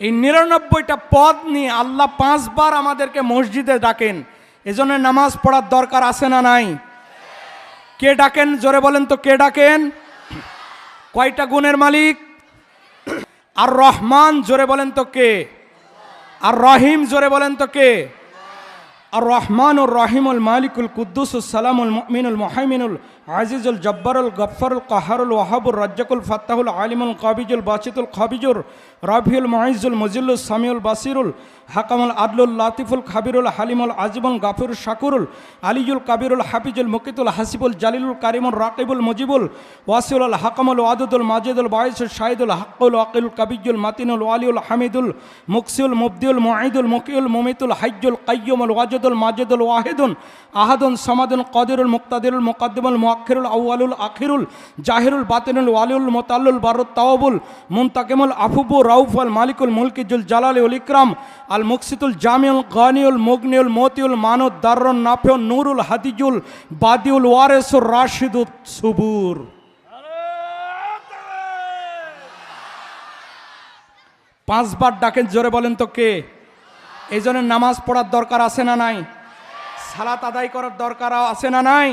এই ৯৯টা পদ নিয়ে আল্লাহ ৫ বার আমাদেরকে মসজিদে ডাকেন। এজন্য নামাজ পড়ার দরকার আছে না নাই? কে ডাকেন জোরে বলেন তো, কে ডাকেন? কয়টা গুণের মালিক? আর রহমান জোরে বলেন তো কে? আর রহিম জোরে বলেন তো কে? আর রহমানুর রহিমুল মালিকুল কুদ্দুসুস সালামুল মুমিনুল মুহাইমিনুল আজিজুল জব্বারুল গফফারুল কাহারুল ওয়াহাবুর রাজ্জাকুল ফাত্তাহুল আলিমুল কাবিজুল বাসিতুল খাবিজুর রাফিউল মুইজুল মুজিল্লুস সামিউল বাসিরুল হাকামুল আদলুল লাতিফুল খাবিরুল হালিমুল আজিবুল গাফুর শাকুরুল আলিজুল কাবিরুল হাফিজুল মুকিতুল হাসিবুল জালিলুল কারিমুল রাকিবুল মুজিবুল ওয়াসিউল হাকামুল ওয়াদুদুল মাজিদুল বাইসুল শাহিদুল হাক্কুল ওয়াকিলুল কাবিজুল মাতিনুল ওয়ালিউল হামিদুল মুকসিউল মুবদিউল মুঈদুল মুকিউল মুমিতুল হাইয়ুল কাইয়্যুমুল ওয়াজিদুল মাজিদুল ওয়াহিদুন আহাদুন সামাদুন কাদিরুল মুক্তাদিরুল মুকাদ্দিমুল মুআখিরুল আউয়ালুল আখিরুল জাহিরুল বাতিনুল ওয়ালিউল মুতাল্লুল বারুত তাওয়াবুল মুনতাকিমুল আফুবুর রাউফুল মালিকুল মুলকিজুল জালালি ওয়াল ইকরাম আল মুকসিতুল জামিউল গানিউল মুগনিউল মতিউল মানুদ দারুন নাফিউল নূরুল হাদিজুল বাদিউল ওয়ারিসুর রাশিদুস সুবুর। ৫ বার ডাকেন জোরে বলেন তো কে? এই জন্য নামাজ পড়ার দরকার আছে না নাই? সালাত আদায় করার দরকার আছে না নাই?